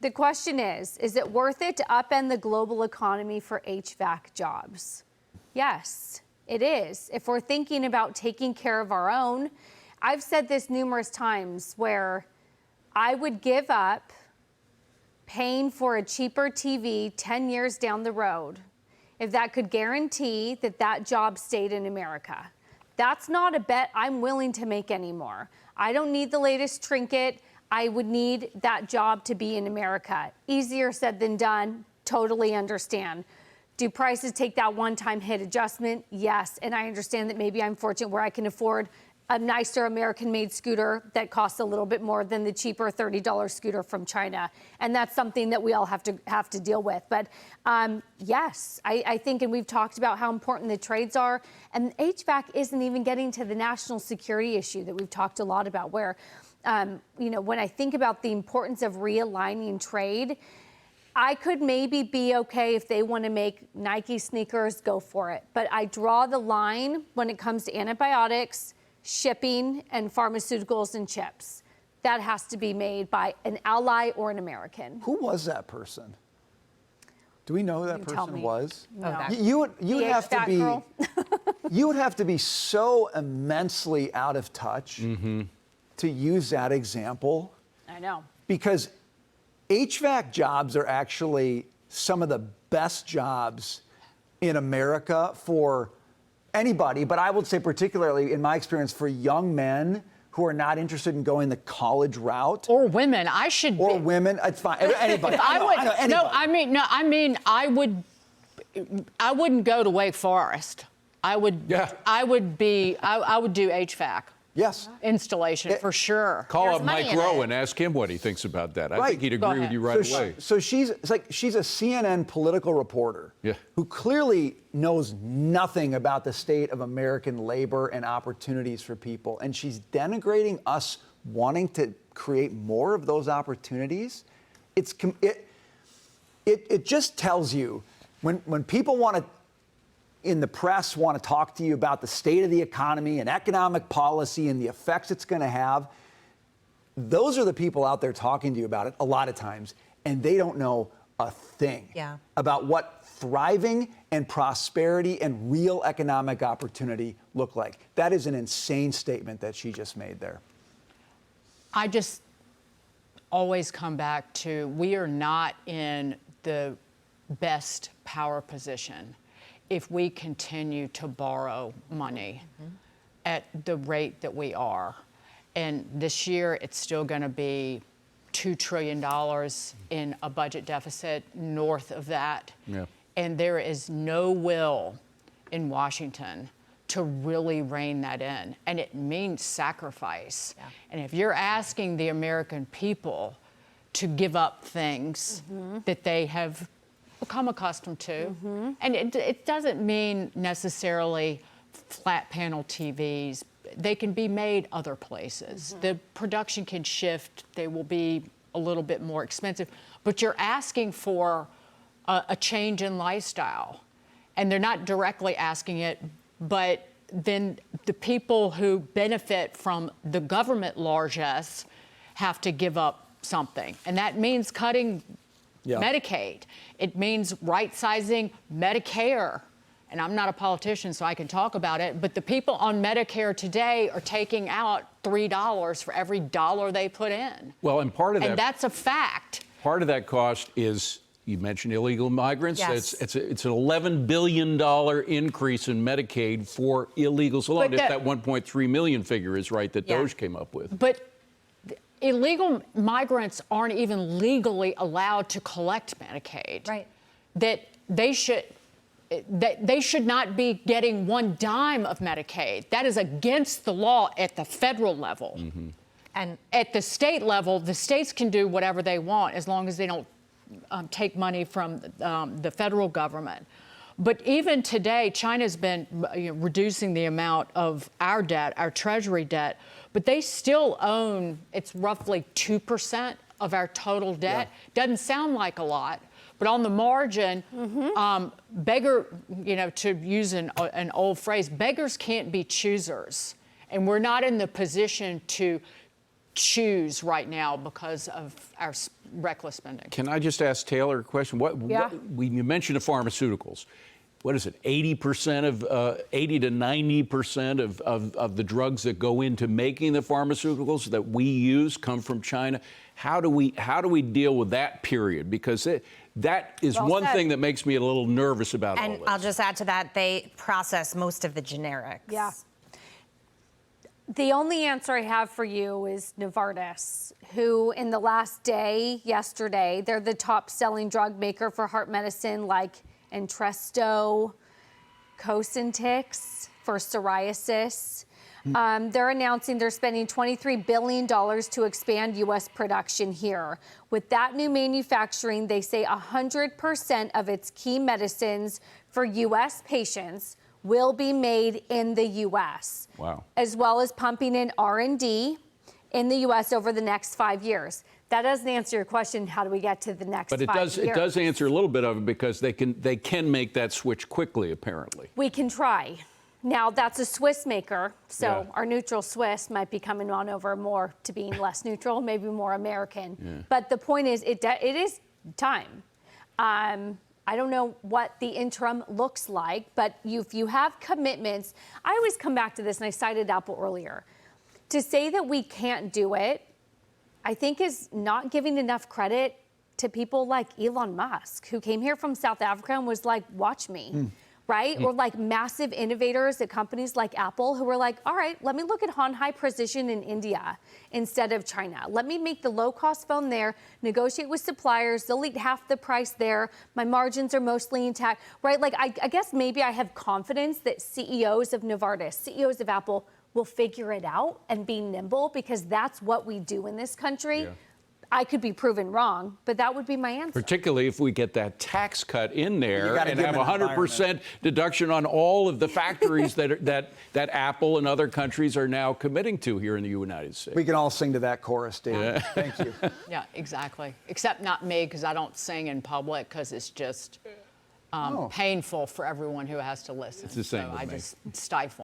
The question is it worth it to upend the global economy for HVAC jobs? Yes, it is. If we're thinking about taking care of our own, I've said this numerous times where I would give up paying for a cheaper TV 10 years down the road if that could guarantee that that job stayed in America. That's not a bet I'm willing to make anymore. I don't need the latest trinket. I would need that job to be in America. Easier said than done, totally understand. Do prices take that one-time hit adjustment? Yes, and I understand that maybe I'm fortunate where I can afford a nicer American-made scooter that costs a little bit more than the cheaper $30 scooter from China, and that's something that we all have to deal with. But yes, I think, and we've talked about how important the trades are, and HVAC isn't even getting to the national security issue that we've talked a lot about, where when I think about the importance of realigning trade, I could maybe be okay if they want to make Nike sneakers, go for it. But I draw the line when it comes to antibiotics, shipping, and pharmaceuticals and chips. That has to be made by an ally or an American. Who was that person? Do we know who that person was? No. You would have to be girl. you would have to be so immensely out of touch to use that example. I know. Because HVAC jobs are actually some of the best jobs in America for anybody, but I would say particularly, in my experience, for young men who are not interested in going the college route. Or women. Women, it's fine. Anybody. I know anybody. I wouldn't go to Wake Forest. I would do HVAC. Yes. Installation for sure. Call up Mike Rowe and ask him what he thinks about that. I think he'd agree with you right away. So she's a CNN political reporter who clearly knows nothing about the state of American labor and opportunities for people. And she's denigrating us wanting to create more of those opportunities. It just tells you when people want to, in the press, want to talk to you about the state of the economy and economic policy and the effects it's going to have, those are the people out there talking to you about it a lot of times, and they don't know a thing about what thriving and prosperity and real economic opportunity look like. That is an insane statement that she just made there. I just always come back to, we are not in the best power position if we continue to borrow money at the rate that we are. And this year, it's still going to be $2 trillion in a budget deficit, north of that. Yeah. And there is no will in Washington to really rein that in. And it means sacrifice. Yeah. And if you're asking the American people to give up things that they have become accustomed to. And it doesn't mean necessarily flat panel TVs. They can be made other places. The production can shift. They will be a little bit more expensive. But you're asking for a change in lifestyle. And they're not directly asking it, but then the people who benefit from the government largesse have to give up something. And that means cutting Medicaid. It means right-sizing Medicare. And I'm not a politician, so I can talk about it, but the people on Medicare today are taking out $3 for every dollar they put in. Well, and part of that... And that's a fact. Part of that cost is, you mentioned illegal migrants. Yes. It's an $11 billion increase in Medicaid for illegals alone, if that 1.3 million figure is right that Doge came up with. But illegal migrants aren't even legally allowed to collect Medicaid. Right. That they should not be getting one dime of Medicaid. That is against the law at the federal level. And at the state level, the states can do whatever they want as long as they don't take money from the federal government. But even today, China's been reducing the amount of our debt, our treasury debt, but they still own, it's roughly 2% of our total debt. Doesn't sound like a lot, but on the margin, to use an old phrase, beggars can't be choosers. And we're not in the position to choose right now because of our reckless spending. Can I just ask Taylor a question? You mentioned the pharmaceuticals. What is it? 80% of 80 to 90% of the drugs that go into making the pharmaceuticals that we use come from China. How do we deal with that period? Because that is one thing that makes me a little nervous about all this. And I'll just add to that, they process most of the generics. Yeah. The only answer I have for you is Novartis, who in the last day, yesterday, they're the top selling drug maker for heart medicine like Entresto, Cosentyx for psoriasis. They're announcing they're spending $23 billion to expand U.S. production here. With that new manufacturing, they say 100% of its key medicines for U.S. patients will be made in the U.S. Wow. As well as pumping in R&D in the U.S. over the next 5 years. That doesn't answer your question, how do we get to the next 5 years? But it does answer a little bit of it because they can make that switch quickly, apparently. We can try. Now, that's a Swiss maker, so our neutral Swiss might be coming on over more to being less neutral, maybe more American. Yeah. But the point is, it is time. I don't know what the interim looks like, but if you have commitments, I always come back to this, and I cited Apple earlier. To say that we can't do it, I think is not giving enough credit to people like Elon Musk, who came here from South Africa and was like, watch me. Right? Or like massive innovators at companies like Apple who were like, all right, let me look at on high precision in India instead of China. Let me make the low cost phone there, negotiate with suppliers, they'll eat half the price there. My margins are mostly intact, right? Like, I guess maybe I have confidence that CEOs of Novartis, CEOs of Apple will figure it out and be nimble because that's what we do in this country. Yeah. I could be proven wrong, but that would be my answer. Particularly if we get that tax cut in there and have 100% deduction on all of the factories that Apple and other countries are now committing to here in the United States. We can all sing to that chorus, Dan. Yeah. Thank you. Yeah, exactly. Except not me, because I don't sing in public, because it's just painful for everyone who has to listen. It's the same so with I me. just stifle.